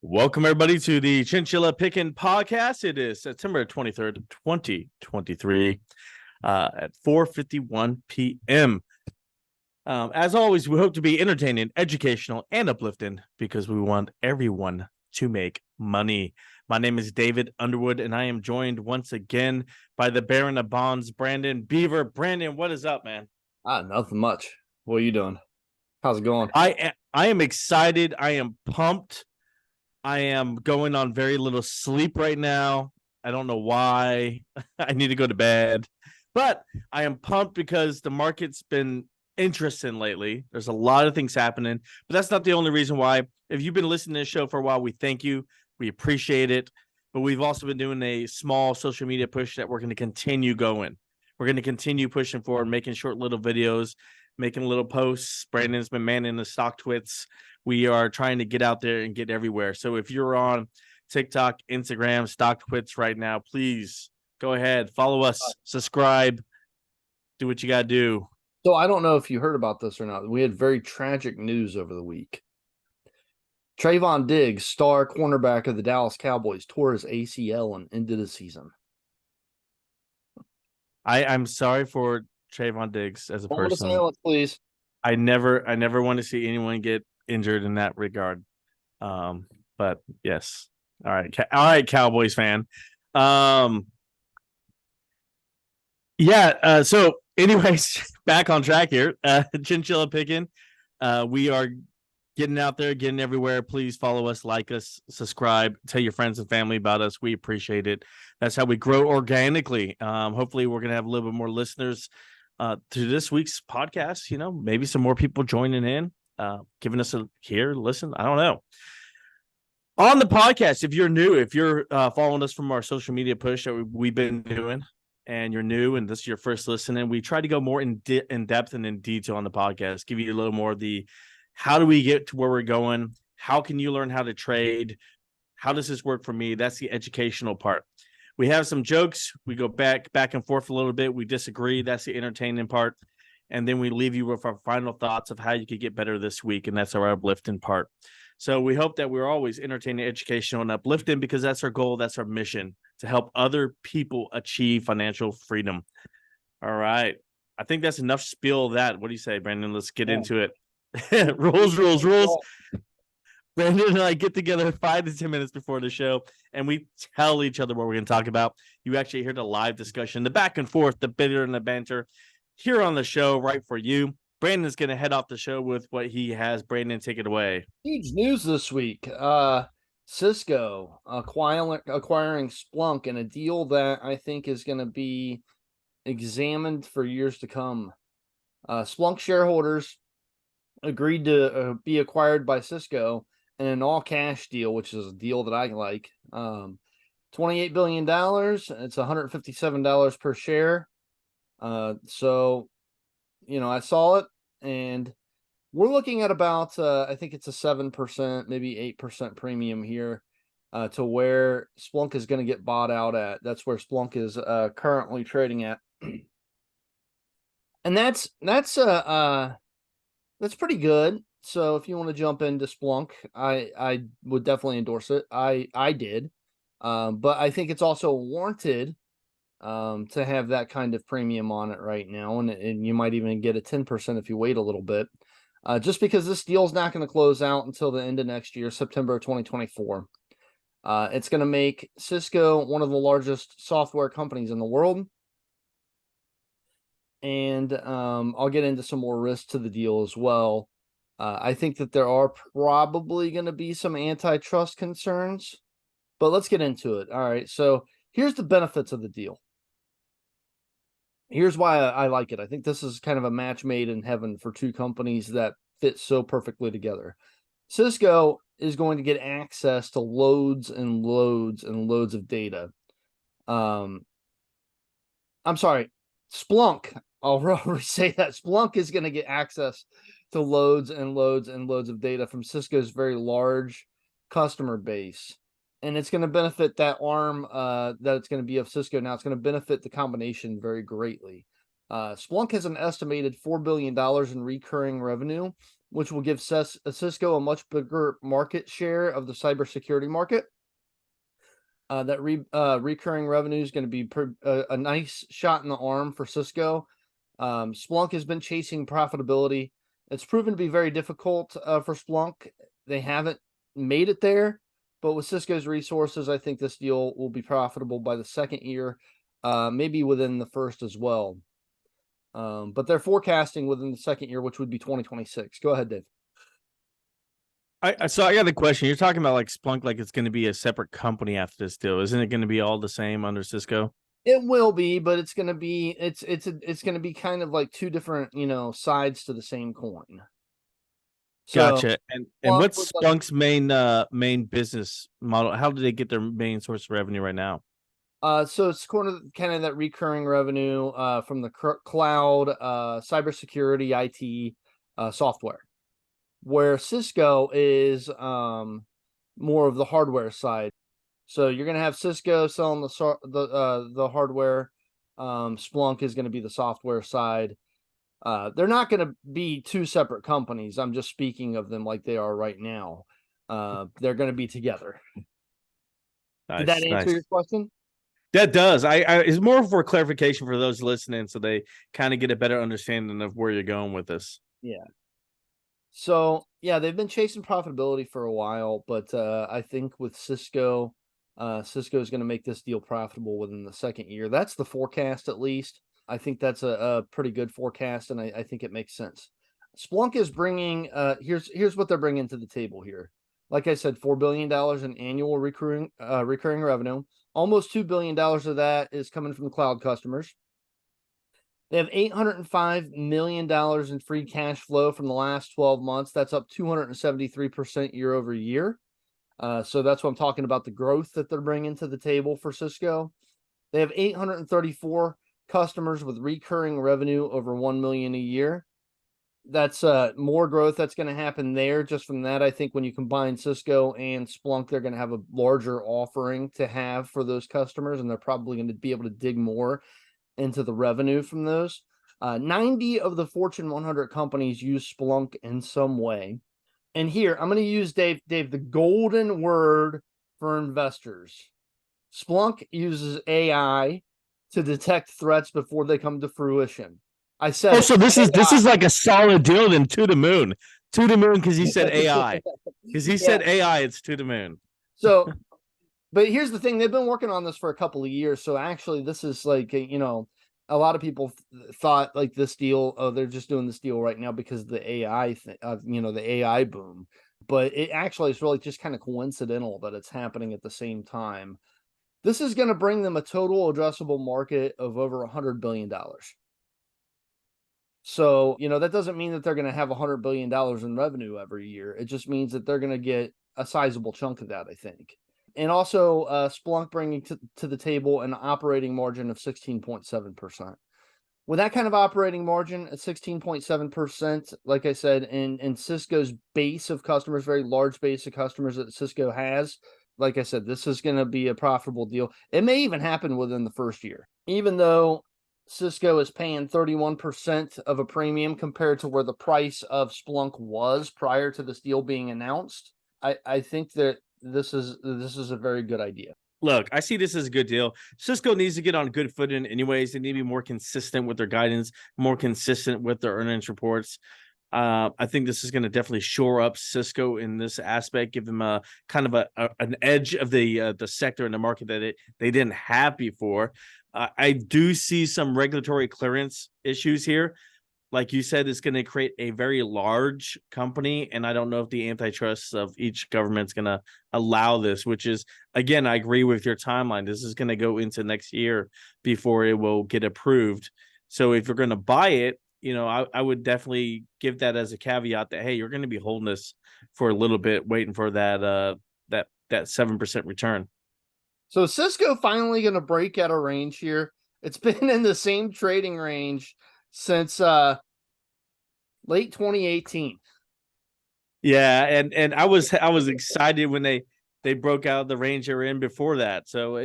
Welcome, everybody, to the Chinchilla Pickin' Podcast. It is September 23rd, 2023 at 4:51 p.m. As always, we hope to be entertaining, educational, and uplifting because we want everyone to make money. My name is David Underwood, and I am joined once again by the Baron of Bonds, Brandon Beaver. Brandon, what is up, man? Nothing much. What are you doing? How's it going? I am excited. I am pumped. I am going on very little sleep right now. I don't know why. I need to go to bed. But I am pumped because the market's been interesting lately. There's a lot of things happening, but that's not the only reason why. If you've been listening to this show for a while, we thank you. We appreciate it. But we've also been doing a small social media push that we're going to continue going. We're going to continue pushing forward, making short little videos, making little posts. Brandon's been manning the stock twits. We are trying to get out there and get everywhere. So if you're on TikTok, Instagram, stock twits right now, please go ahead, follow us, subscribe, do what you got to do. So I don't know if you heard about this or not. We had very tragic news over the week. Trayvon Diggs, star cornerback of the Dallas Cowboys, tore his ACL and ended the season. I'm sorry for Trayvon Diggs as a person. Silence, please. I never want to see anyone get injured in that regard. But yes. All right, Cowboys fan. So anyways, back on track here. Chinchilla Pickin'. We are getting out there, getting everywhere. Please follow us, like us, subscribe, tell your friends and family about us. We appreciate it. That's how we grow organically. Hopefully we're gonna have a little bit more listeners to this week's podcast. You know, maybe some more people joining in, giving us a listen. I don't know. On the podcast, if you're new, if you're following us from our social media push that we've been doing, and you're new and this is your first listening, we try to go more in depth and in detail on the podcast, give you a little more of the how do we get to where we're going? How can you learn how to trade? How does this work for me? That's the educational part. We have some jokes. We go back and forth a little bit. We disagree. That's the entertaining part. And then we leave you with our final thoughts of how you could get better this week. And that's our uplifting part. So we hope that we're always entertaining, educational, and uplifting because that's our goal. That's our mission, to help other people achieve financial freedom. All right. I think that's enough spiel of that. What do you say, Brandon? Let's get into it. rules. Brandon and I get together 5 to 10 minutes before the show, and we tell each other what we're going to talk about. You actually hear the live discussion, the back and forth, the bitter and the banter here on the show right for you. Brandon's going to head off the show with what he has. Brandon, take it away. Huge news this week. Cisco acquiring Splunk in a deal that I think is going to be examined for years to come. Splunk shareholders agreed to be acquired by Cisco in an all-cash deal, which is a deal that I like. $28 billion. It's $157 per share. So, I saw it, and we're looking at about, I think it's a 7%, maybe 8% premium here to where Splunk is going to get bought out at. That's where Splunk is currently trading at. And that's pretty good. So if you want to jump into Splunk, I would definitely endorse it. I did. But I think it's also warranted to have that kind of premium on it right now. And you might even get a 10% if you wait a little bit. Just because this deal is not going to close out until the end of next year, September 2024. It's going to make Cisco one of the largest software companies in the world. And I'll get into some more risks to the deal as well. I think that there are probably going to be some antitrust concerns, but let's get into it. All right, so here's the benefits of the deal. Here's why I like it. I think this is kind of a match made in heaven for two companies that fit so perfectly together. Cisco is going to get access to loads and loads and loads of data. I'm sorry, Splunk. I'll say that Splunk is going to get access to loads and loads and loads of data from Cisco's very large customer base. And it's going to benefit that arm that it's going to be of Cisco now. It's going to benefit the combination very greatly. Splunk has an estimated $4 billion in recurring revenue, which will give Cisco a much bigger market share of the cybersecurity market. Recurring revenue is going to be a nice shot in the arm for Cisco. Splunk has been chasing profitability. It's proven to be very difficult for Splunk. They haven't made it there, but with Cisco's resources, I think this deal will be profitable by the second year, maybe within the first as well. But they're forecasting within the second year, which would be 2026. Go ahead, Dave. So I got a question. You're talking about like Splunk, like it's going to be a separate company after this deal. Isn't it going to be all the same under Cisco? It will be, but it's going to be it's going to be kind of like two different, sides to the same coin. So Gotcha. And Splunk what's would Splunk's main business model? How do they get their main source of revenue right now? So it's kind of that recurring revenue from the cloud, cybersecurity, IT, software, where Cisco is more of the hardware side. So you're going to have Cisco selling the hardware. Splunk is going to be the software side. They're not going to be two separate companies. I'm just speaking of them like they are right now. They're going to be together. Did that answer your question? That does. I it's more for clarification for those listening, so they kind of get a better understanding of where you're going with this. Yeah. So yeah, they've been chasing profitability for a while, but I think with Cisco, Cisco is going to make this deal profitable within the second year. That's the forecast, at least. I think that's a pretty good forecast, and I think it makes sense. Splunk is bringing. Here's what they're bringing to the table here. Like I said, $4 billion in annual recurring revenue. Almost $2 billion of that is coming from the cloud customers. They have $805 million in free cash flow from the last 12 months. That's up 273% year over year. So that's what I'm talking about, the growth that they're bringing to the table for Cisco. They have 834 customers with recurring revenue over 1 million a year. That's more growth that's going to happen there. Just from that, I think when you combine Cisco and Splunk, they're going to have a larger offering to have for those customers, and they're probably going to be able to dig more into the revenue from those. 90 of the Fortune 100 companies use Splunk in some way. And here, I'm going to use, Dave, the golden word for investors. Splunk uses AI to detect threats before they come to fruition. I said, so this is like a solid deal then, to the moon, because he said AI. Because he said AI, it's to the moon. So, but here's the thing: they've been working on this for a couple of years. So actually, this is like a lot of people thought like this deal. Oh, they're just doing this deal right now because of the AI thing, the AI boom. But it actually is really just kind of coincidental that it's happening at the same time. This is going to bring them a total addressable market of over $100 billion. So, that doesn't mean that they're going to have $100 billion in revenue every year. It just means that they're going to get a sizable chunk of that, I think. And also, Splunk bringing to the table an operating margin of 16.7%. With that kind of operating margin at 16.7%, like I said, in Cisco's base of customers, very large base of customers that Cisco has, like I said, this is going to be a profitable deal. It may even happen within the first year, even though Cisco is paying 31% of a premium compared to where the price of Splunk was prior to this deal being announced. I think that this is a very good idea. Look, I see this as a good deal. Cisco needs to get on good footing anyways. They need to be more consistent with their guidance, more consistent with their earnings reports. I think this is going to definitely shore up Cisco in this aspect, give them a kind of an edge of the sector in the market that they didn't have before. I do see some regulatory clearance issues here. Like you said, it's going to create a very large company, and I don't know if the antitrust of each government's going to allow this, which is, again, I agree with your timeline. This is going to go into next year before it will get approved. So if you're going to buy it, I would definitely give that as a caveat that, hey, you're going to be holding this for a little bit, waiting for that 7% return. So Cisco finally going to break out of range here. It's been in the same trading range since late 2018. Yeah, and I was excited when they broke out the range they were in before that. So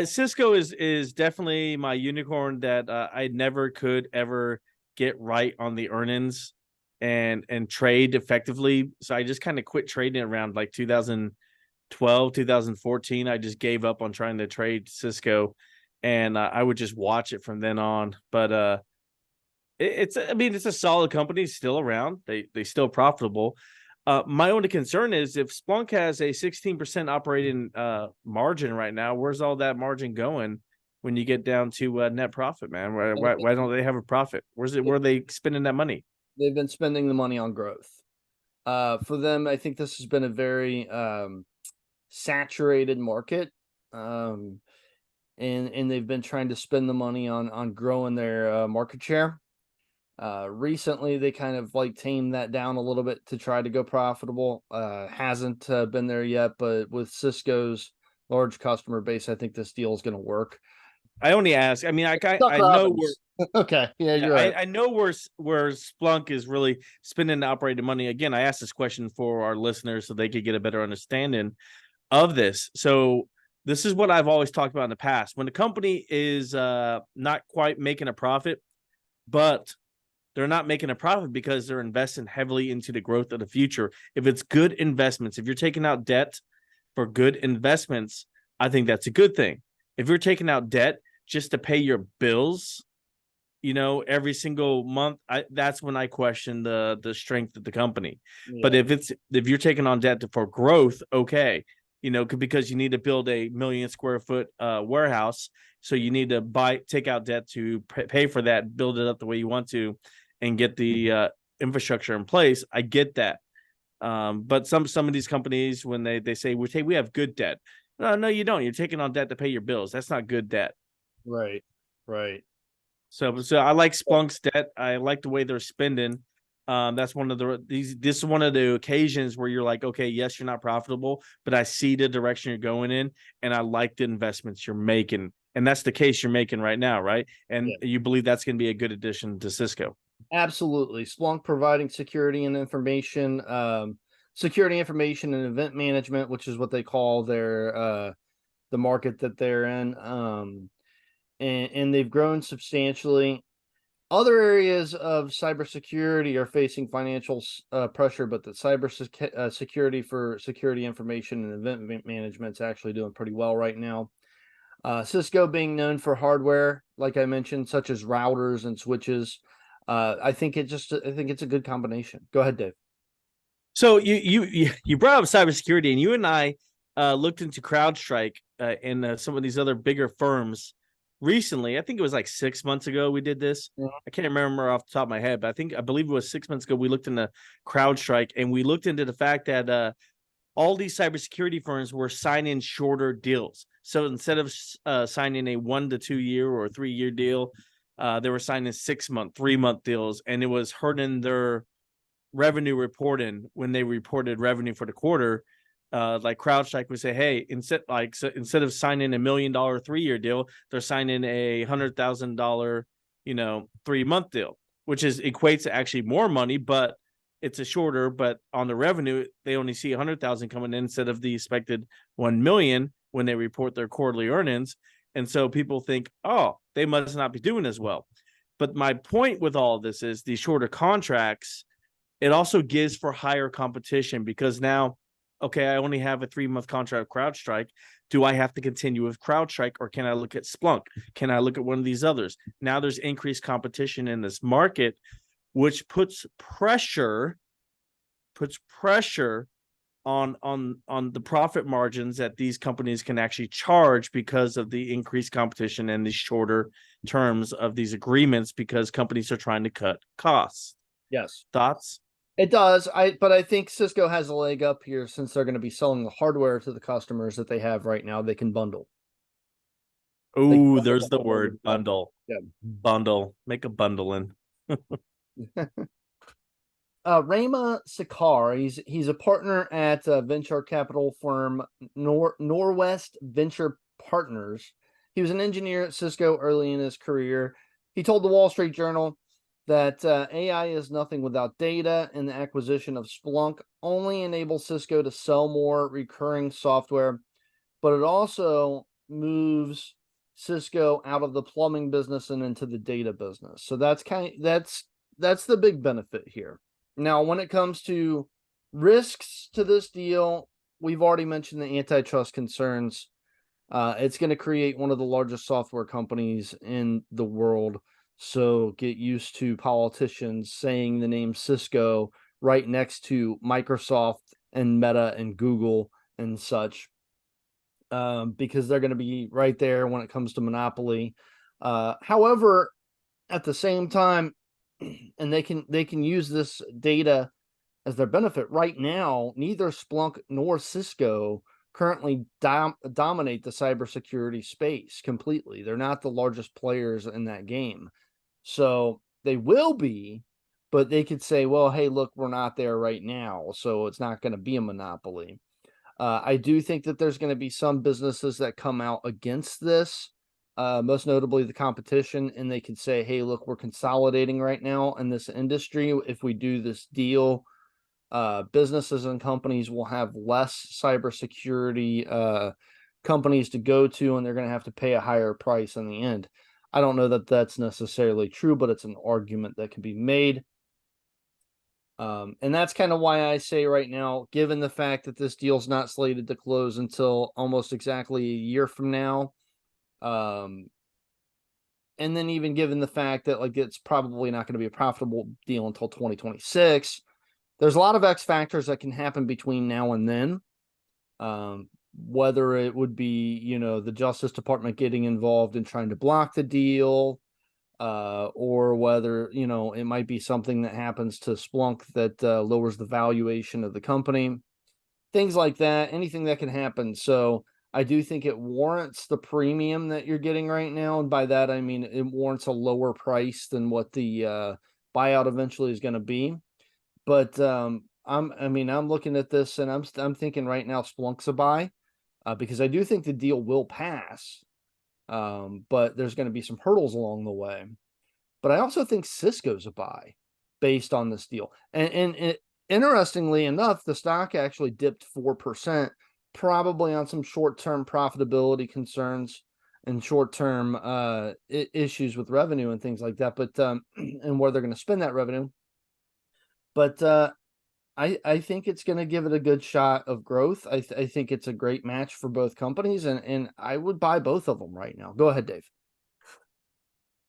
Cisco is definitely my unicorn that I never could ever get right on the earnings and trade effectively. So I just kind of quit trading around like 2012, 2014. I just gave up on trying to trade Cisco, and I would just watch it from then on. But it's I mean it's a solid company, still around. They still profitable. My only concern is if Splunk has a 16% operating margin right now, where's all that margin going when you get down to net profit, man? Why don't they have a profit? Where are they spending that money? They've been spending the money on growth. For them, I think this has been a very saturated market. And they've been trying to spend the money on growing their market share. Recently they kind of like tamed that down a little bit to try to go profitable. Hasn't been there yet, but with Cisco's large customer base, I think this deal is going to work. I only ask. I mean, I Sucker know where. ovens. Okay, yeah, Yeah, you're right. I know where Splunk is really spending the operating money. Again, I asked this question for our listeners so they could get a better understanding of this. So this is what I've always talked about in the past. When the company is not quite making a profit, but they're not making a profit because they're investing heavily into the growth of the future. If it's good investments, if you're taking out debt for good investments, I think that's a good thing. If you're taking out debt just to pay your bills, every single month, that's when I question the strength of the company. Yeah. But if you're taking on debt for growth, okay, because you need to build a 1,000,000 square foot warehouse, so you need to take out debt to pay for that, build it up the way you want to, and get the infrastructure in place. I get that. But some of these companies, when they say we have good debt, no, you don't. You're taking on debt to pay your bills. That's not good debt. Right. So I like Splunk's debt. I like the way they're spending. That's this is one of the occasions where you're like, okay, yes, you're not profitable, but I see the direction you're going in, and I like the investments you're making. And that's the case you're making right now, right? And you believe that's going to be a good addition to Cisco. Absolutely. Splunk providing security and information and event management, which is what they call their the market that they're in. And they've grown substantially. Other areas of cybersecurity are facing financial pressure, but the security for security information and event management is actually doing pretty well right now. Cisco being known for hardware, like I mentioned, such as routers and switches. I think it's a good combination. Go ahead, Dave. So you brought up cybersecurity, and you and I looked into CrowdStrike and some of these other bigger firms recently. I think it was like 6 months ago we did this. Yeah. I can't remember off the top of my head, but I believe it was 6 months ago we looked into CrowdStrike, and we looked into the fact that all these cybersecurity firms were signing shorter deals. So instead of signing a 1 to 2 year or 3 year deal, they were signing 6 month, 3 month deals, and it was hurting their revenue reporting when they reported revenue for the quarter. Like CrowdStrike would say, hey, instead of signing $1 million 3 year deal, they're signing a $100,000 3 month deal, which equates to actually more money, but it's a shorter. But on the revenue, they only see 100,000 coming in instead of the expected 1 million when they report their quarterly earnings. And so people think, oh, they must not be doing as well. But my point with all of this is these shorter contracts, it also gives for higher competition, because now, okay, I only have a 3 month contract with CrowdStrike. Do I have to continue with CrowdStrike, or can I look at Splunk? Can I look at one of these others? Now there's increased competition in this market, which puts pressure on the profit margins that these companies can actually charge because of the increased competition and the shorter terms of these agreements, because companies are trying to cut costs. Yes. Thoughts? It does. But I think Cisco has a leg up here since they're going to be selling the hardware to the customers that they have right now. They can bundle. Oh, there's the word bundle. Yeah. Bundle. Make a bundling. Rama Sikar, he's a partner at venture capital firm Norwest Venture Partners. He was an engineer at Cisco early in his career. He told the Wall Street Journal that AI is nothing without data, and the acquisition of Splunk only enables Cisco to sell more recurring software, but it also moves Cisco out of the plumbing business and into the data business. So that's that's the big benefit here. Now, when it comes to risks to this deal, we've already mentioned the antitrust concerns. It's going to create one of the largest software companies in the world. So get used to politicians saying the name Cisco right next to Microsoft and Meta and Google and such, because they're going to be right there when it comes to monopoly. However, at the same time, and they can use this data as their benefit. Right now, neither Splunk nor Cisco currently dominate the cybersecurity space completely. They're not the largest players in that game. So they will be, but they could say, well, hey, look, we're not there right now. So it's not going to be a monopoly. I do think that there's going to be some businesses that come out against this, most notably the competition, and they could say, hey, look, we're consolidating right now in this industry. If we do this deal, businesses and companies will have less cybersecurity companies to go to, and they're going to have to pay a higher price in the end. I don't know that that's necessarily true, but it's an argument that can be made. And that's kind of why I say right now, given the fact that this deal's not slated to close until almost exactly a year from now, and then even given the fact that like it's probably not going to be a profitable deal until 2026, there's a lot of X factors that can happen between now and then. Whether it would be, the Justice Department getting involved in trying to block the deal, or whether, it might be something that happens to Splunk that lowers the valuation of the company, things like that, anything that can happen. So I do think it warrants the premium that you're getting right now. And by that, I mean, it warrants a lower price than what the buyout eventually is going to be. But I'm looking at this and I'm thinking right now Splunk's a buy, because I do think the deal will pass. But there's going to be some hurdles along the way. But I also think Cisco's a buy based on this deal. And interestingly enough, the stock actually dipped 4%, probably on some short-term profitability concerns and short-term issues with revenue and things like that. But and where they're going to spend that revenue. But I think it's going to give it a good shot of growth. I think it's a great match for both companies, and I would buy both of them right now. Go ahead, Dave.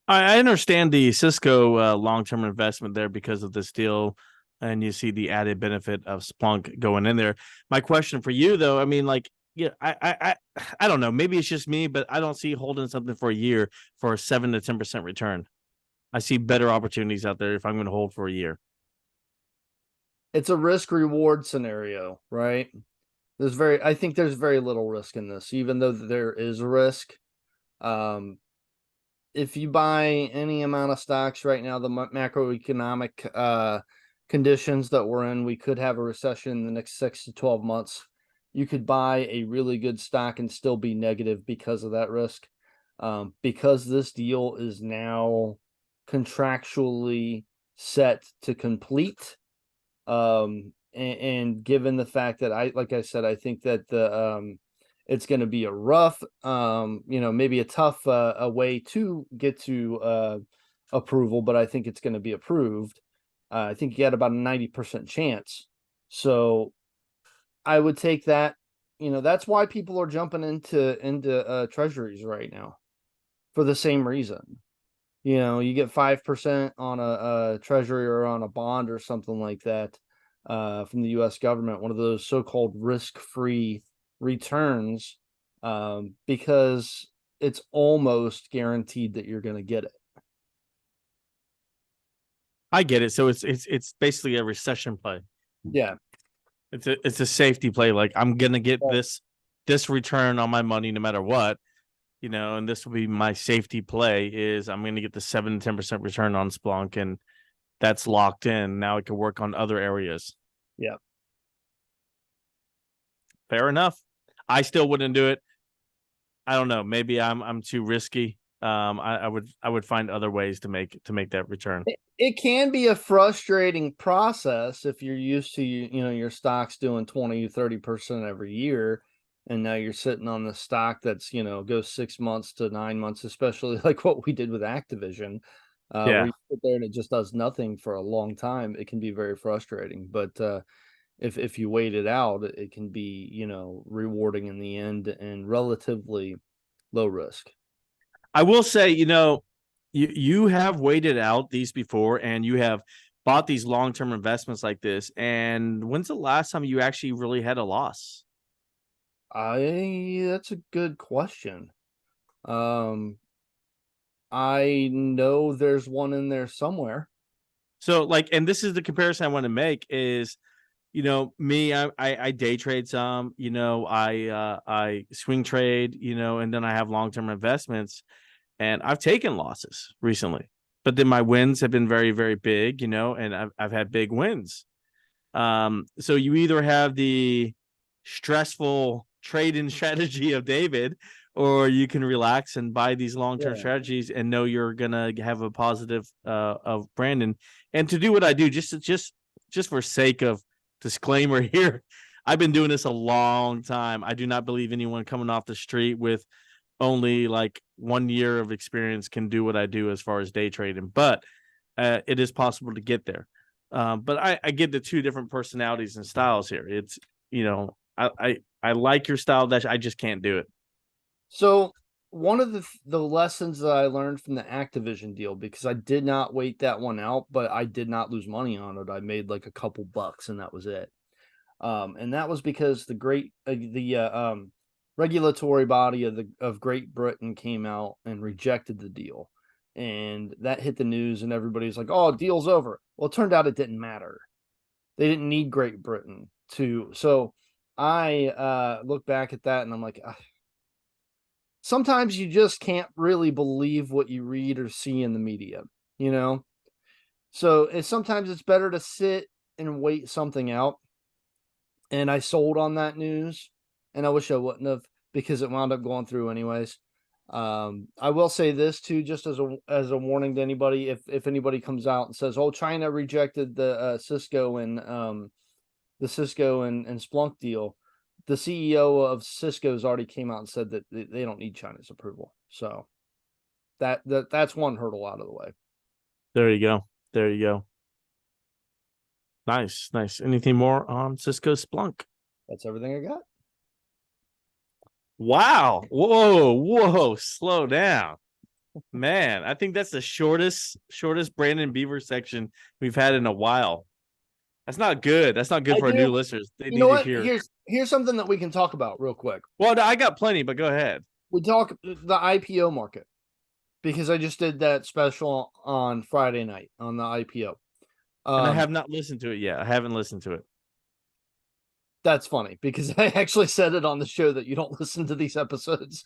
I understand the Cisco long-term investment there because of this deal, and you see the added benefit of Splunk going in there. My question for you, though, I mean, like, yeah, I don't know. Maybe it's just me, but I don't see holding something for a year for a 7 to 10% return. I see better opportunities out there if I'm going to hold for a year. It's a risk reward scenario, right? I think there's very little risk in this, even though there is a risk. If you buy any amount of stocks right now, the macroeconomic conditions that we're in, we could have a recession in the next 6 to 12 months. You could buy a really good stock and still be negative because of that risk. Because this deal is now contractually set to complete. And given the fact that like I said, I think that it's going to be a rough, maybe a tough a way to get to approval, but I think it's going to be approved. I think you got about a 90% chance. So I would take that. That's why people are jumping into treasuries right now, for the same reason. You get 5% on a treasury or on a bond or something like that from the U.S. government, one of those so-called risk-free returns, because it's almost guaranteed that you're going to get it. I get it. So it's basically a recession play. Yeah, it's a safety play. Like, I'm gonna get this return on my money no matter what. And this will be my safety play, is I'm going to get the 7 to 10% return on Splunk, and that's locked in. Now I can work on other areas. Yeah. Fair enough. I still wouldn't do it. I don't know. Maybe I'm too risky. I would find other ways to make that return. It can be a frustrating process if you're used to, your stocks doing 20, 30% every year. and now you're sitting on the stock that's, goes 6 months to 9 months, especially like what we did with Activision, where Yeah. you sit there and it just does nothing for a long time. It can be very frustrating, but if you wait it out, it can be, rewarding in the end and relatively low risk. I will say, you have waited out these before, and you have bought these long-term investments like this. And when's the last time you actually really had a loss? That's a good question. Um, I know there's one in there somewhere. So like, and this is the comparison I want to make is, me, I day trade some, I swing trade, and then I have long-term investments, and I've taken losses recently, but then my wins have been very, very big, and I've had big wins. So you either have the stressful trade-in strategy of David, or you can relax and buy these long-term Yeah. strategies and know you're gonna have a positive of Brandon. And to do what I do, just for sake of disclaimer here, I've been doing this a long time. I do not believe anyone coming off the street with only like 1 year of experience can do what I do as far as day trading, but it is possible to get there. But I get the two different personalities and styles here. It's, I like your style, that I just can't do it. So one of the lessons that I learned from the Activision deal, because I did not wait that one out, but I did not lose money on it. I made like a couple bucks, and that was it. And that was because the regulatory body of Great Britain came out and rejected the deal, and that hit the news, and everybody's like, "Oh, deal's over." Well, it turned out it didn't matter. They didn't need Great Britain to. So I look back at that, and I'm like, sometimes you just can't really believe what you read or see in the media, you know? So sometimes it's better to sit and wait something out. And I sold on that news, and I wish I wouldn't have, because it wound up going through anyways. I will say this too, just as a warning to anybody, if anybody comes out and says, "Oh, China rejected the Cisco and Splunk deal," the CEO of Cisco's already came out and said that they don't need China's approval. So that's one hurdle out of the way. There you go. There you go. Nice, nice. Anything more on Cisco Splunk? That's everything I got. Wow. Whoa. Slow down. Man, I think that's the shortest Brandon Beaver section we've had in a while. That's not good. That's not good I for our do. new listeners. They You know need to what? hear. Here's something that we can talk about real quick. Well, no, I got plenty, but go ahead. We talk the IPO market, because I just did that special on Friday night on the IPO. And I have not listened to it yet. I haven't listened to it. That's funny because I actually said it on the show that you don't listen to these episodes.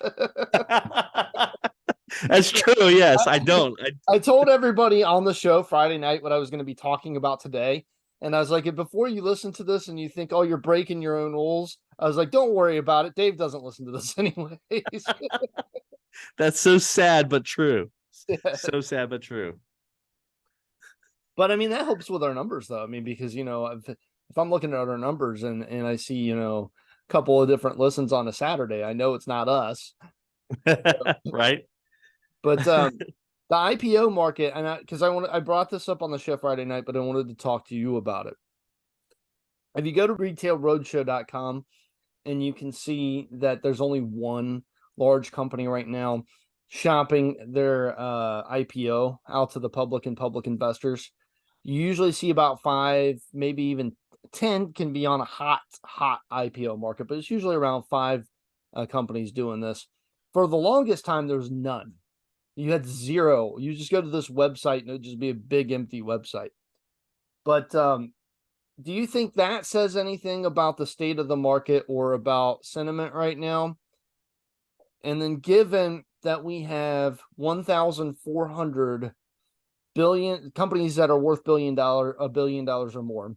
That's true. Yes, I don't. I told everybody on the show Friday night what I was going to be talking about today. And I was like, before you listen to this and you think, "Oh, you're breaking your own rules," I was like, "Don't worry about it. Dave doesn't listen to this anyways." That's so sad, but true. Yeah. So sad, but true. But I mean, that helps with our numbers, though. I mean, because, if I'm looking at our numbers and I see, a couple of different listens on a Saturday, I know it's not us. Right? But the IPO market, and I brought this up on the show Friday night, but I wanted to talk to you about it. If you go to retailroadshow.com, and you can see that there's only one large company right now shopping their IPO out to the public and public investors. You usually see about 5, maybe even 10 can be on a hot IPO market, but it's usually around 5 companies doing this. For the longest time, there was none. You had 0. You just go to this website and it would just be a big empty website. But do you think that says anything about the state of the market or about sentiment right now? And then, given that we have 1,400 billion companies that are worth $1 billion or more,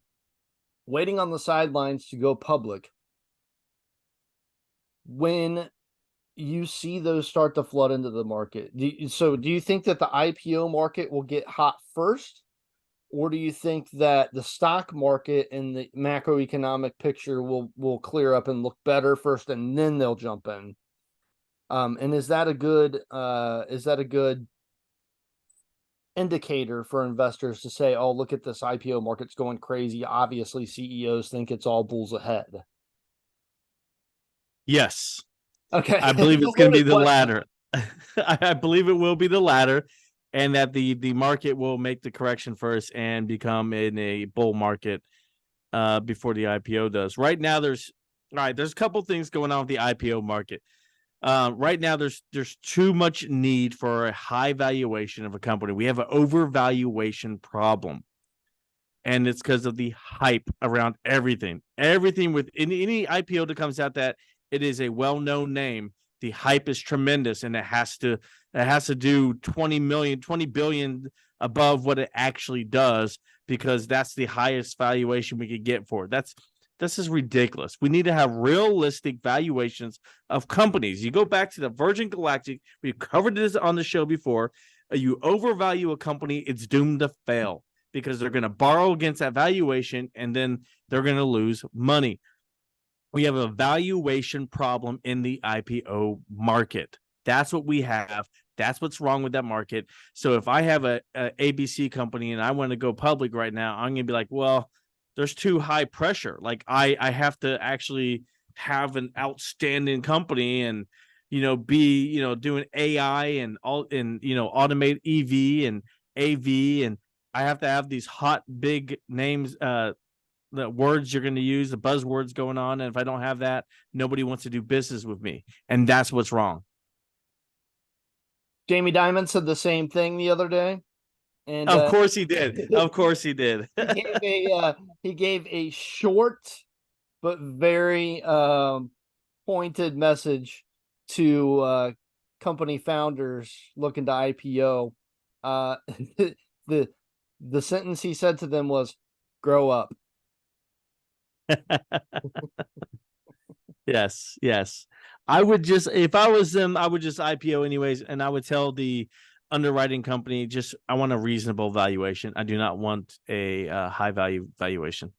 waiting on the sidelines to go public, when you see those start to flood into the market, do you think that the IPO market will get hot first, or do you think that the stock market and the macroeconomic picture will clear up and look better first, and then they'll jump in? And is that a good indicator for investors to say, oh, look at this IPO market's going crazy? Obviously, CEOs think it's all bulls ahead. Yes, Okay. I believe it's going to be the latter. I believe it will be the latter, and that the market will make the correction first and become in a bull market before the IPO does. Right now, there's a couple things going on with the IPO market. Right now, there's too much need for a high valuation of a company. We have an overvaluation problem, and it's because of the hype around everything. Everything with any IPO that comes out that it is a well-known name, the hype is tremendous, and it has to do 20 billion above what it actually does, because that's the highest valuation we could get for it. This is ridiculous. We need to have realistic valuations of companies. You go back to the Virgin Galactic, we've covered this on the show before. You overvalue a company, it's doomed to fail, because they're going to borrow against that valuation, and then they're going to lose money. We have a valuation problem in the IPO market. That's what we have. That's what's wrong with that market. So if I have a ABC company and I want to go public right now, I'm going to be like, well, there's too high pressure. Like I have to actually have an outstanding company and, be, doing AI and automate EV and AV. And I have to have these hot, big names, the words you're going to use, the buzzwords going on. And if I don't have that, nobody wants to do business with me. And that's what's wrong. Jamie Dimon said the same thing the other day. And of course he did. Of course he did. he gave a short but very pointed message to company founders looking to IPO. The sentence he said to them was, "Grow up." Yes. I would just, if I was them, I would just IPO anyways, and I would tell the underwriting company, I want a reasonable valuation. I do not want a high value valuation.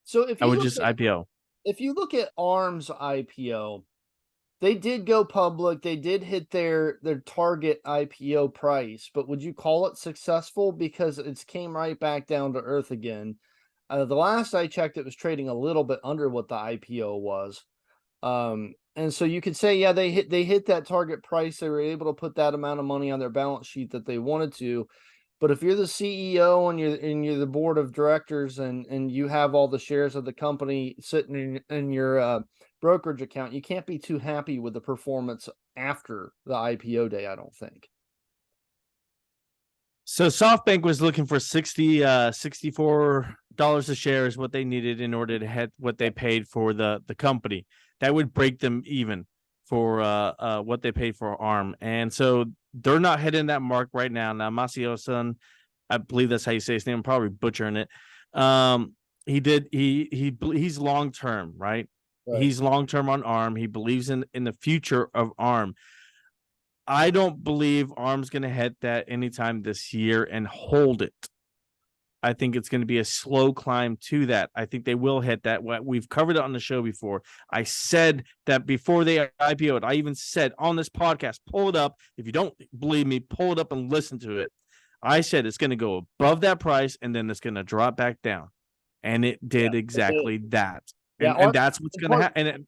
So if I would just IPO. If you look at ARM's IPO, they did go public. They did hit their target IPO price, but would you call it successful? Because it's came right back down to earth again. The last I checked, it was trading a little bit under what the IPO was. And so you could say, yeah, they hit that target price. They were able to put that amount of money on their balance sheet that they wanted to. But if you're the CEO and you're the board of directors and you have all the shares of the company sitting in your brokerage account, you can't be too happy with the performance after the IPO day, I don't think. So SoftBank was looking for $64 a share is what they needed in order to hit what they paid for the company. That would break them even for what they paid for ARM. And so they're not hitting that mark right now. Now, Masio-san, I believe that's how you say his name. I'm probably butchering it. He's long-term, right? He's long-term on ARM. He believes in the future of ARM. I don't believe ARM's going to hit that anytime this year and hold it. I think it's going to be a slow climb to that. I think they will hit that. We've covered it on the show before. I said that before they IPO'd. I even said on this podcast, pull it up. If you don't believe me, pull it up and listen to it. I said it's going to go above that price and then it's going to drop back down. And it did exactly that. And that's what's going to happen.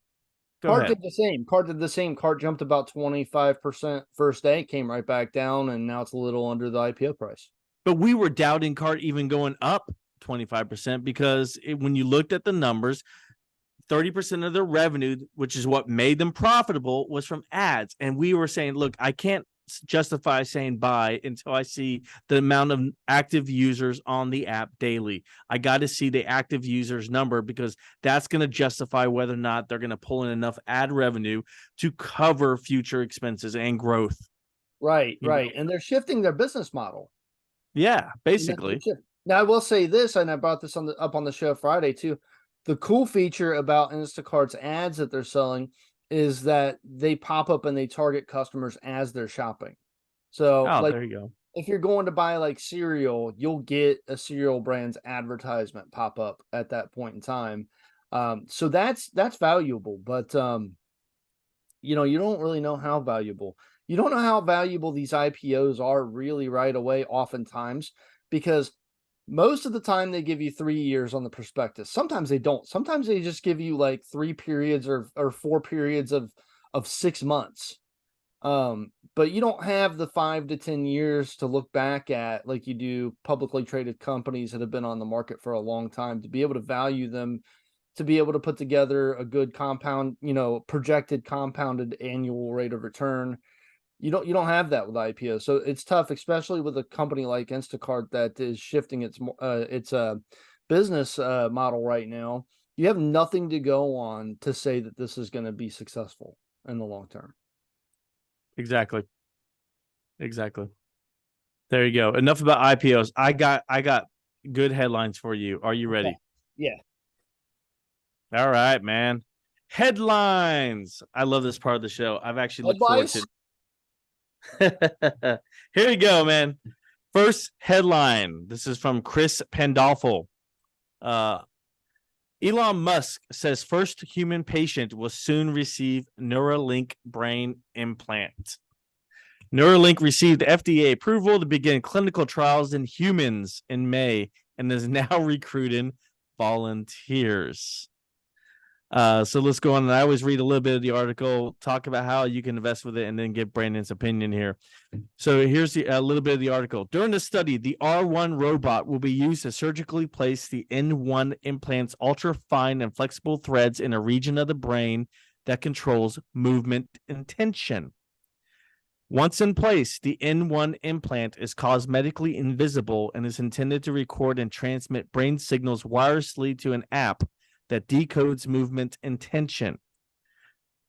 Card did the same. Card jumped about 25% first day, came right back down, and now it's a little under the IPO price. But we were doubting Card even going up 25% because when you looked at the numbers, 30% of their revenue, which is what made them profitable, was from ads. And we were saying, look, I can't justify saying buy until I see the amount of active users on the app daily. I got to see the active users number because that's going to justify whether or not they're going to pull in enough ad revenue to cover future expenses and growth. Right. And they're shifting their business model. Yeah, basically. Now I will say this, and I brought this up on the show Friday too. The cool feature about Instacart's ads that they're selling is that they pop up and they target customers as they're shopping. So there you go. if you're going to buy like cereal, you'll get a cereal brand's advertisement pop up at that point in time. So that's valuable, but you know, you don't really know how valuable. You don't know how valuable these IPOs are really right away, oftentimes, because most of the time they give you 3 years on the prospectus. Sometimes they don't. Sometimes they just give you like 3 periods or 4 periods of 6 months. But you don't have the 5 to 10 years to look back at like you do publicly traded companies that have been on the market for a long time to be able to value them, to be able to put together a good compound, you know, projected compounded annual rate of return. You don't have that with IPO, so it's tough, especially with a company like Instacart that is shifting its business model right now. You have nothing to go on to say that this is going to be successful in the long term. Exactly. Exactly. There you go. Enough about IPOs. I got good headlines for you. Are you ready? Yeah. All right, man. Headlines. I love this part of the show. I've actually looked forward Advice. to. Here we go, man. First headline. This is from Chris Pandolfo. Elon Musk says first human patient will soon receive Neuralink brain implant. Neuralink received FDA approval to begin clinical trials in humans in May and is now recruiting volunteers. So let's go on. And I always read a little bit of the article, talk about how you can invest with it, and then give Brandon's opinion here. So here's a little bit of the article. During the study, the R1 robot will be used to surgically place the N1 implant's ultra fine and flexible threads in a region of the brain that controls movement and tension. Once in place, the N1 implant is cosmetically invisible and is intended to record and transmit brain signals wirelessly to an app that decodes movement and tension.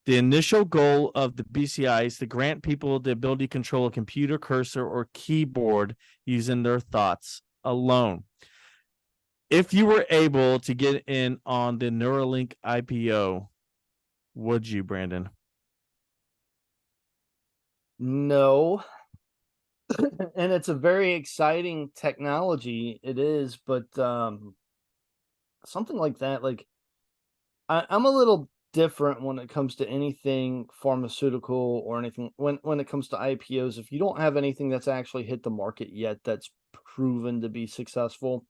The initial goal of the BCI is to grant people the ability to control a computer cursor or keyboard using their thoughts alone. If you were able to get in on the Neuralink IPO, would you, Brandon? No. And it's a very exciting technology. It is, but something like that, like I'm a little different when it comes to anything pharmaceutical or anything when it comes to IPOs. If you don't have anything that's actually hit the market yet that's proven to be successful,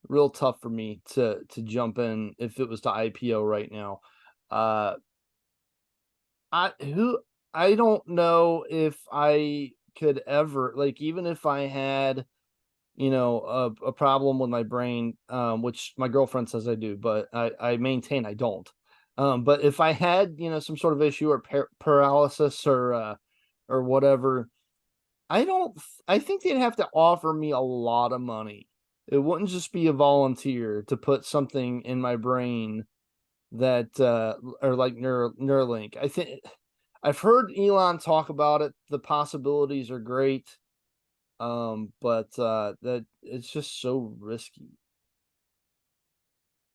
real tough for me to jump in if it was to IPO right now. Uh I who I don't know if I could ever, like, even if I had, you know, a problem with my brain, which my girlfriend says I do, but I maintain I don't. But if I had, you know, some sort of issue or paralysis or whatever, I think they'd have to offer me a lot of money. It wouldn't just be a volunteer to put something in my brain that or like Neuralink. I think I've heard Elon talk about it. The possibilities are great. But that it's just so risky.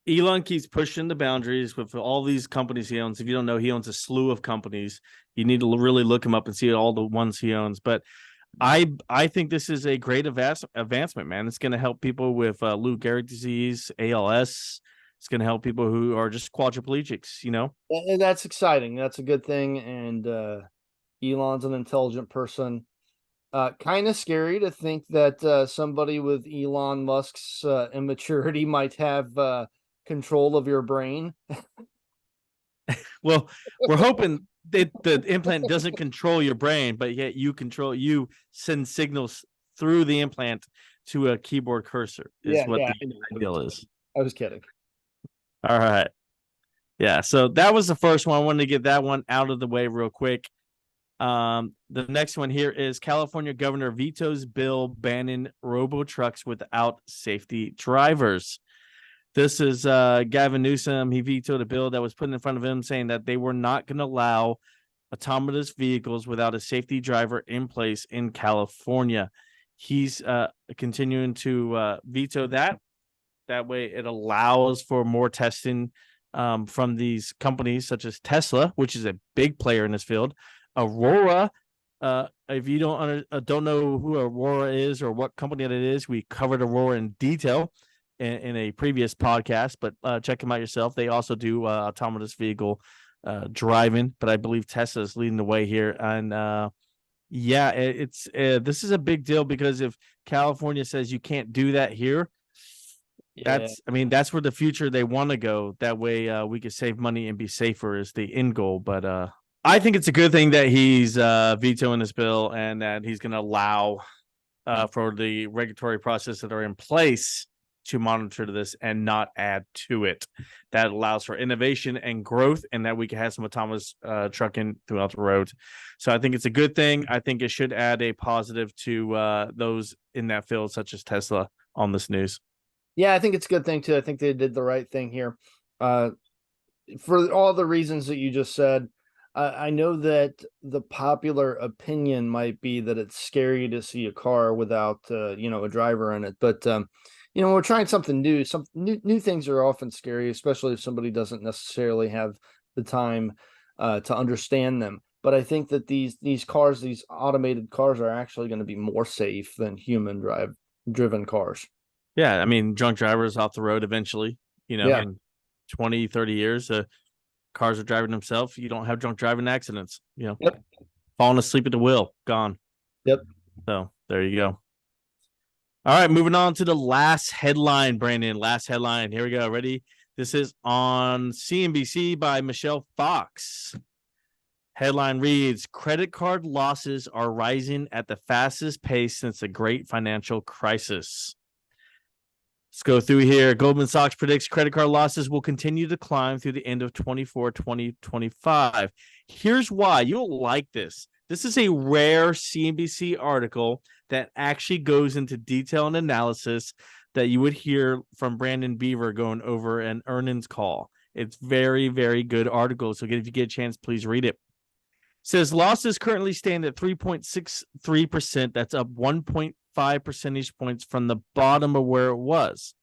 Elon keeps pushing the boundaries with all these companies he owns. If you don't know, he owns a slew of companies. You need to really look him up and see all the ones he owns. But I think this is a great advancement, man. It's going to help people with Lou Gehrig disease, ALS. It's going to help people who are just quadriplegics, you know? And that's exciting. That's a good thing. And Elon's an intelligent person. Kind of scary to think that somebody with Elon Musk's immaturity might have control of your brain. Well, we're hoping that the implant doesn't control your brain, but yet you send signals through the implant to a keyboard cursor is what the ideal is. I was kidding. All right. Yeah. So that was the first one. I wanted to get that one out of the way real quick. The next one here is California governor vetoes bill banning robo trucks without safety drivers. This is Gavin Newsom. He vetoed a bill that was put in front of him saying that they were not going to allow autonomous vehicles without a safety driver in place in California. He's continuing to veto that. That way it allows for more testing from these companies such as Tesla, which is a big player in this field, Aurora, If you don't know who Aurora is or what company that it is, we covered Aurora in detail in a previous podcast, but check them out yourself. They also do autonomous vehicle driving, but I believe Tesla is leading the way here. And yeah, this is a big deal, because if California says you can't do that here, Yeah. that's where the future they want to go. That way we could save money and be safer is the end goal. But I think it's a good thing that he's vetoing this bill, and that he's going to allow for the regulatory process that are in place to monitor this and not add to it. That allows for innovation and growth, and that we can have some autonomous trucking throughout the road. So I think it's a good thing. I think it should add a positive to those in that field, such as Tesla, on this news. Yeah, I think it's a good thing too. I think they did the right thing here. For all the reasons that you just said, I know that the popular opinion might be that it's scary to see a car without, a driver in it. But, we're trying something new. Some new things are often scary, especially if somebody doesn't necessarily have the time to understand them. But I think that these cars, these automated cars, are actually going to be more safe than human driven cars. Yeah, I mean, drunk drivers off the road eventually, Yeah. in 20, 30 years, cars are driving themselves. You don't have drunk driving accidents, Yep. falling asleep at the wheel, gone. Yep. So there you go. All right, moving on to the last headline, Brandon. Last headline. Here we go. Ready? This is on CNBC by Michelle Fox. Headline reads, credit card losses are rising at the fastest pace since the great financial crisis. Let's go through here. Goldman Sachs predicts credit card losses will continue to climb through the end of 2025. Here's why. You'll like this. This is a rare CNBC article that actually goes into detail and analysis that you would hear from Brandon Beaver going over an earnings call. It's very, very good article. So if you get a chance, please read it. Says losses currently stand at 3.63%. That's up 1.5 percentage points from the bottom of where it was.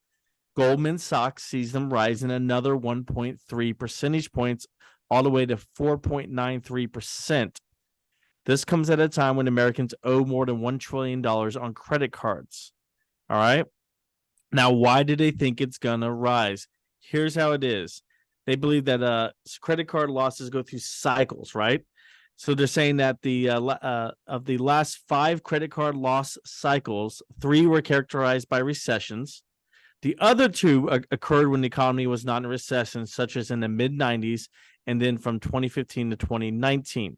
Goldman Sachs sees them rising another 1.3 percentage points, all the way to 4.93%. This comes at a time when Americans owe more than $1 trillion on credit cards. All right. Now, why do they think it's going to rise? Here's how it is. They believe that credit card losses go through cycles, right? So they're saying that of the last 5 credit card loss cycles, 3 were characterized by recessions. The other 2 occurred when the economy was not in recession, such as in the mid-90s and then from 2015 to 2019.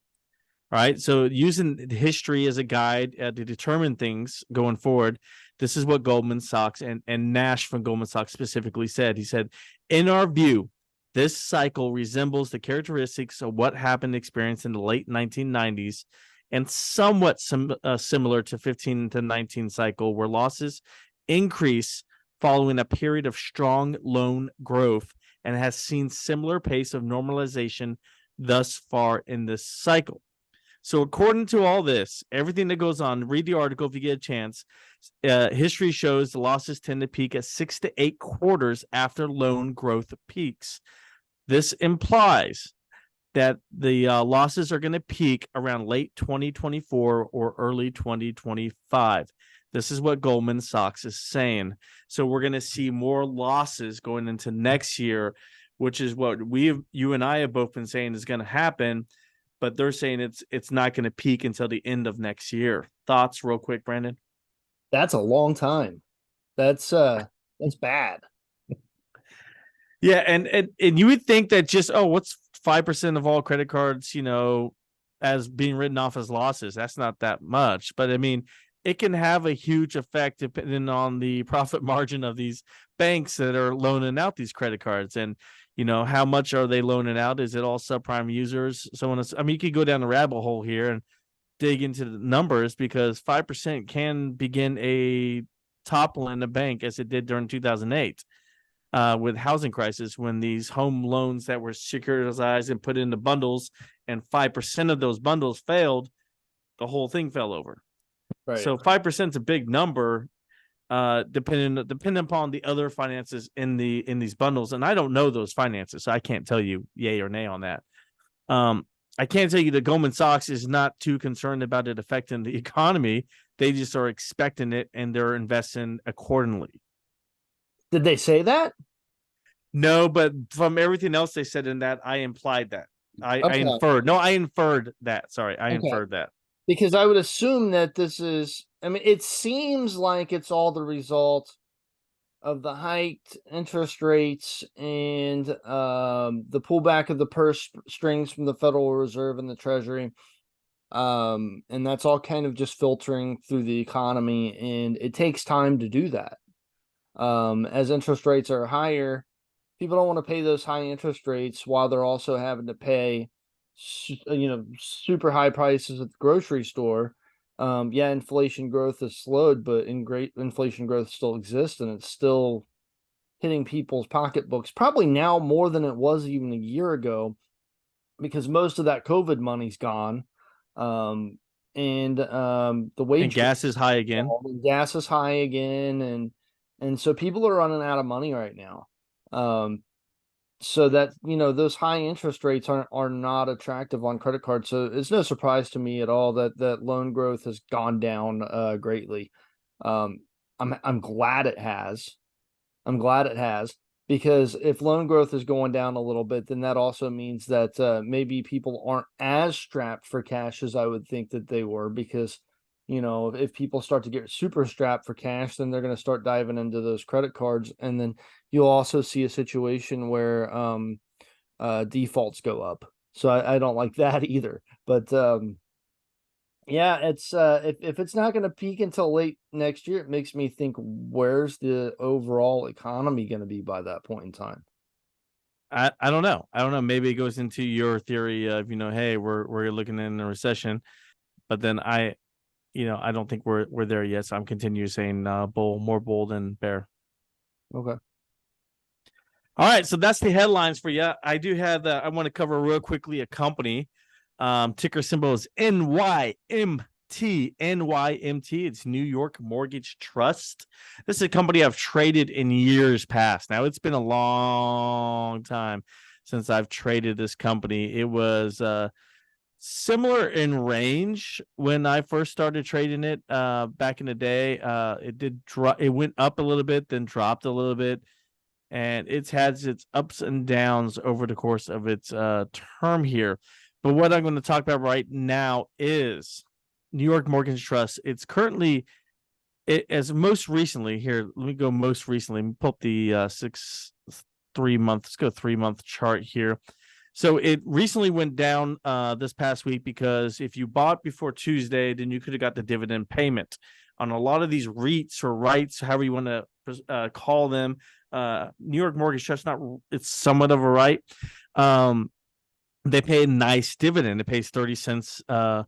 All right, so using history as a guide to determine things going forward, this is what Goldman Sachs and Nash from Goldman Sachs specifically said. He said, in our view, this cycle resembles the characteristics of what happened experienced in the late 1990s and somewhat similar to 15 to 19 cycle, where losses increase following a period of strong loan growth, and has seen similar pace of normalization thus far in this cycle. So according to all this, everything that goes on, read the article if you get a chance. History shows the losses tend to peak at 6 to 8 quarters after loan growth peaks. This implies that the losses are going to peak around late 2024 or early 2025. This is what Goldman Sachs is saying. So we're going to see more losses going into next year, which is what you and I have both been saying is going to happen. But they're saying it's not going to peak until the end of next year. Thoughts real quick, Brandon? That's a long time. That's bad. Yeah, and you would think that just what's 5% of all credit cards, as being written off as losses? That's not that much, but I mean, it can have a huge effect depending on the profit margin of these banks that are loaning out these credit cards. And how much are they loaning out? Is it all subprime users? You could go down the rabbit hole here and dig into the numbers, because 5% can begin a toppling a bank, as it did during 2008 with housing crisis, when these home loans that were securitized and put into bundles, and 5% of those bundles failed, the whole thing fell over. Right. So 5% is a big number. Depending upon the other finances in these bundles, and I don't know those finances, so I can't tell you yay or nay on that. I can't tell you that Goldman Sachs is not too concerned about it affecting the economy. They just are expecting it and they're investing accordingly. Did they say that? No, but from everything else they said in that, I implied that. I Okay. inferred. No, I inferred that. Sorry, I Okay. inferred that. Because I would assume that this is, I mean, it seems like it's all the result of the hiked interest rates and the pullback of the purse strings from the Federal Reserve and the Treasury. And that's all kind of just filtering through the economy, and it takes time to do that. As interest rates are higher, people don't want to pay those high interest rates while they're also having to pay, super high prices at the grocery store. Yeah, inflation growth has slowed, but great inflation growth still exists, and it's still hitting people's pocketbooks probably now more than it was even a year ago, because most of that COVID money's gone. The And wage gas is high again. gas is high again, and so people are running out of money right now. So that, those high interest rates are not attractive on credit cards. So it's no surprise to me at all that loan growth has gone down greatly. I'm glad it has. I'm glad it has, because if loan growth is going down a little bit, then that also means that maybe people aren't as strapped for cash as I would think that they were, because if people start to get super strapped for cash, then they're going to start diving into those credit cards, and then you'll also see a situation where defaults go up. So I don't like that either. But yeah, it's if it's not going to peak until late next year, it makes me think, where's the overall economy going to be by that point in time? I don't know. I don't know. Maybe it goes into your theory of, hey, we're looking in a recession, but then I don't think we're there yet. So I'm continue saying bull, more bull than bear. Okay. All right, so that's the headlines for you. I do have I want to cover real quickly a company. Ticker symbol is NYMT. NYMT. It's New York Mortgage Trust. This is a company I've traded in years past. Now, it's been a long time since I've traded this company. It was similar in range when I first started trading it back in the day. It did drop. It went up a little bit, then dropped a little bit, and it's had its ups and downs over the course of its term here. But what I'm going to talk about right now is New York Mortgage Trust. It's currently, as most recently here. Let me go most recently. Pull up the 3 month. Let's go 3 month chart here. So it recently went down this past week, because if you bought before Tuesday, then you could have got the dividend payment on a lot of these REITs or rights, however you want to call them. New York Mortgage Trust, not, it's somewhat of a right. They pay a nice dividend. It pays 30 cents a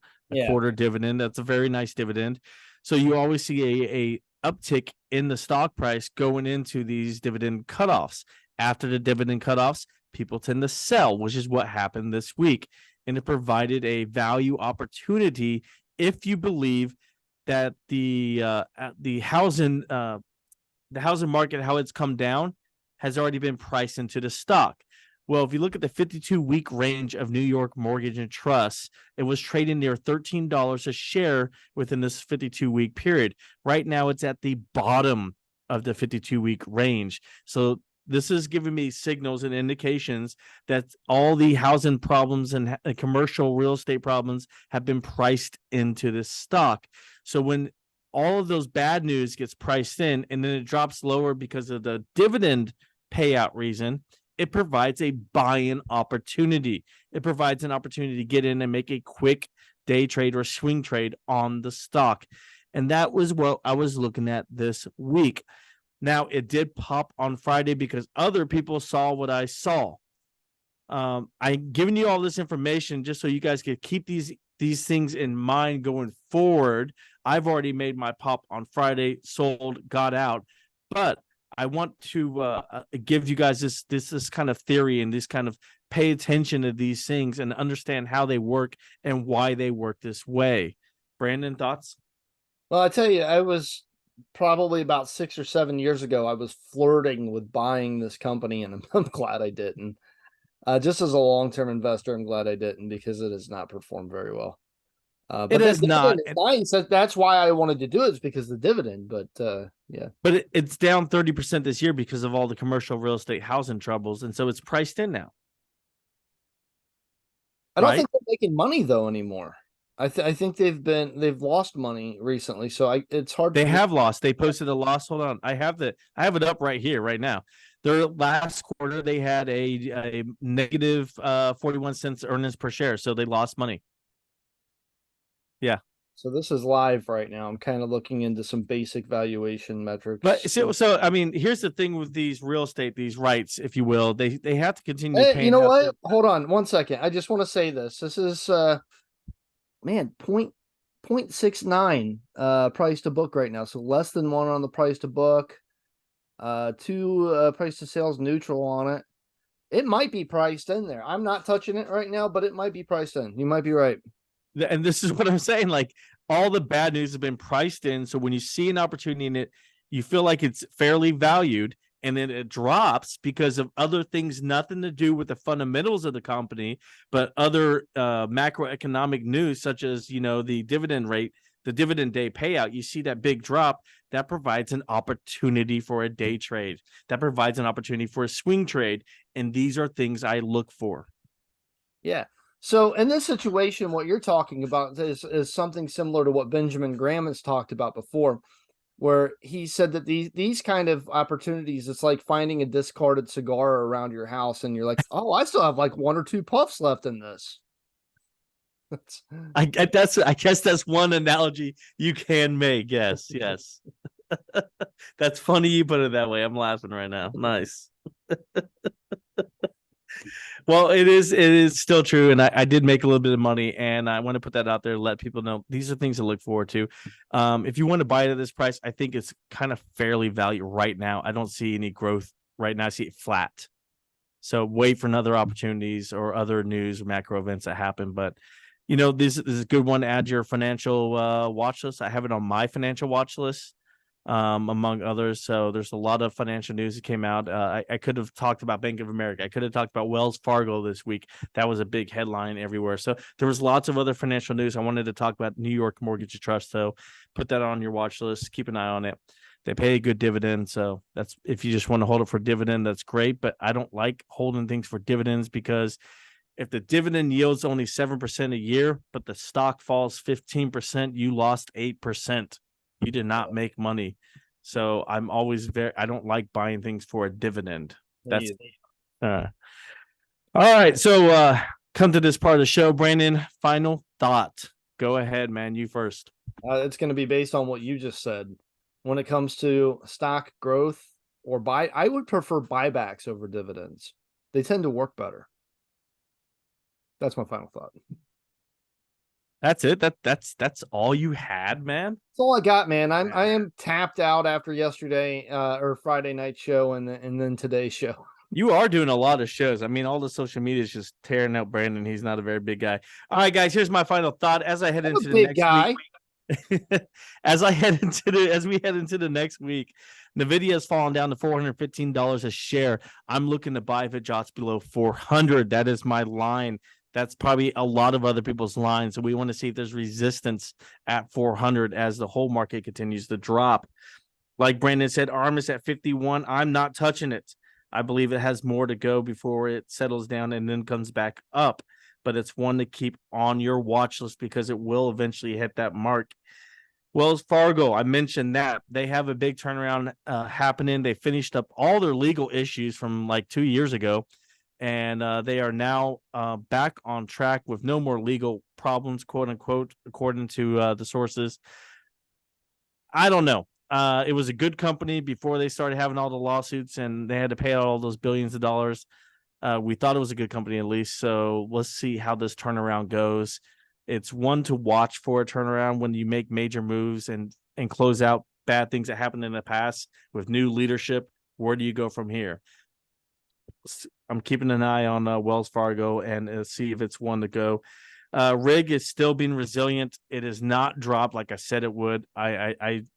quarter dividend. That's a very nice dividend. So you always see a uptick in the stock price going into these dividend cutoffs. After the dividend cutoffs, people tend to sell, which is what happened this week. And it provided a value opportunity if you believe that the housing market, how it's come down, has already been priced into the stock. Well, if you look at the 52-week range of New York Mortgage and Trust, it was trading near $13 a share within this 52-week period. Right now, it's at the bottom of the 52-week range. So this is giving me signals and indications that all the housing problems and commercial real estate problems have been priced into this stock. So when all of those bad news gets priced in and then it drops lower because of the dividend payout reason, it provides a buy-in opportunity. It provides an opportunity to get in and make a quick day trade or swing trade on the stock. And that was what I was looking at this week. Now, it did pop on Friday because other people saw what I saw. I'm giving you all this information just so you guys can keep these things in mind going forward. I've already made my pop on Friday, sold, got out, but I want to give you guys this kind of theory and this kind of pay attention to these things and understand how they work and why they work this way. Brandon, thoughts? Well, I tell you, I was probably about 6 or 7 years ago, I was flirting with buying this company, and I'm glad I didn't. Just as a long-term investor, I'm glad I didn't because it has not performed very well. It But that is not, dividend is nice. That's why I wanted to do it, is because the dividend. But yeah, but it's down 30% this year because of all the commercial real estate housing troubles, and so it's priced in now, I don't right? think they're making money though anymore. I think they've lost money recently, so it's hard They for me. have lost. They posted a loss. Hold on, I have it up right here right now. Their last quarter they had a negative 41 cents earnings per share, so they lost money. Yeah. So this is live right now. I'm kind of looking into some basic valuation metrics. But so I mean, here's the thing with these real estate, these rights, if you will, they have to continue Hey, you paying know out. what? Hold on one second. I just want to say this. This is man, point 0.69 price to book right now. So less than one on the price to book. Two price to sales neutral on it. It might be priced in there. I'm not touching it right now, but it might be priced in. You might be right. And this is what I'm saying. Like all the bad news has been priced in. So when you see an opportunity in it, you feel like it's fairly valued, and then it drops because of other things, nothing to do with the fundamentals of the company, but other macroeconomic news, such as, the dividend rate, the dividend day payout. You see that big drop, that provides an opportunity for a day trade. That provides an opportunity for a swing trade. And these are things I look for. Yeah. So in this situation, what you're talking about is something similar to what Benjamin Graham has talked about before, where he said that these kind of opportunities, it's like finding a discarded cigar around your house, and you're like, oh, I still have like one or two puffs left in this. I guess that's one analogy you can make. Yes, yes. That's funny you put it that way. I'm laughing right now. Nice. Well, it is still true, and I did make a little bit of money, and I want to put that out there, let people know these are things to look forward to. If you want to buy it at this price, I think it's kind of fairly valued right now. I don't see any growth right now. I see it flat. So wait for another opportunities or other news or macro events that happen. But this is a good one to add to your financial watch list. I have it on my financial watch list, among others. So there's a lot of financial news that came out. I could have talked about Bank of America. I could have talked about Wells Fargo this week. That was a big headline everywhere. So there was lots of other financial news. I wanted to talk about New York Mortgage Trust. So put that on your watch list. Keep an eye on it. They pay a good dividend. So that's, if you just want to hold it for dividend, that's great. But I don't like holding things for dividends, because if the dividend yields only 7% a year, but the stock falls 15%, you lost 8%. You did not make money. So I don't like buying things for a dividend. That's all right. So come to this part of the show. Brandon, final thought. Go ahead, man. You first. It's going to be based on what you just said. When it comes to stock growth or I would prefer buybacks over dividends. They tend to work better. That's my final thought. That's it. That's all you had, man. That's all I got, man. I am tapped out after yesterday or Friday night show and then today's show. You are doing a lot of shows. I mean, all the social media is just tearing out Brandon. He's not a very big guy. All right, guys, here's my final thought as I head into the next guy. week. As we head into the next week, Nvidia has fallen down to $415 a share. I'm looking to buy if it drops below 400. That is my line. That's probably a lot of other people's lines. So we want to see if there's resistance at 400 as the whole market continues to drop. Like Brandon said, ARM is at 51. I'm not touching it. I believe it has more to go before it settles down and then comes back up. But it's one to keep on your watch list because it will eventually hit that mark. Wells Fargo, I mentioned that. They have a big turnaround happening. They finished up all their legal issues from like 2 years ago, and they are now back on track with no more legal problems, quote unquote, according to the sources. I don't know. It was a good company before they started having all the lawsuits and they had to pay out all those billions of dollars. We thought it was a good company at least. So let's see how this turnaround goes. It's one to watch for a turnaround when you make major moves and close out bad things that happened in the past with new leadership. Where do you go from here? I'm keeping an eye on Wells Fargo and see if it's one to go. Rig is still being resilient. It has not dropped like I said it would. And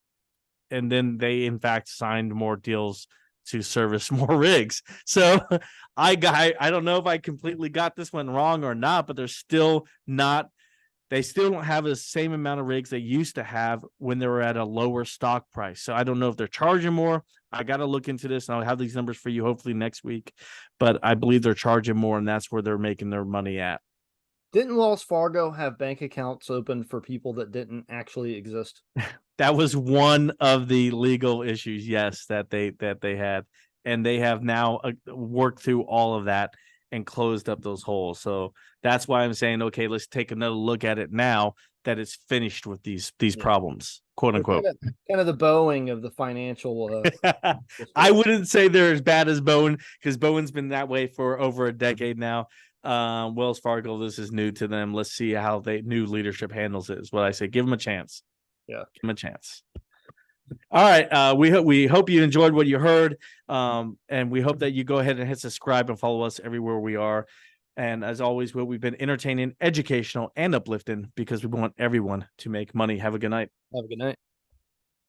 then they in fact signed more deals to service more rigs. So I don't know if I completely got this one wrong or not, but they're still not. They still don't have the same amount of rigs they used to have when they were at a lower stock price. So I don't know if they're charging more. I got to look into this, and I'll have these numbers for you hopefully next week. But I believe they're charging more, and that's where they're making their money at. Didn't Wells Fargo have bank accounts open for people that didn't actually exist? That was one of the legal issues, yes, that they had, and they have now worked through all of that and closed up those holes. So that's why I'm saying, okay, let's take another look at it now that it's finished with these problems, quote unquote. Kind of the Boeing of the financial. I wouldn't say they're as bad as Bowen, because Bowen's been that way for over a decade now. Wells Fargo, this is new to them. Let's see how new leadership handles it, is what I say. Give them a chance. Yeah, give them a chance. All right. We hope you enjoyed what you heard. And we hope that you go ahead and hit subscribe and follow us everywhere we are. And as always, we've been entertaining, educational, and uplifting, because we want everyone to make money. Have a good night. have a good night.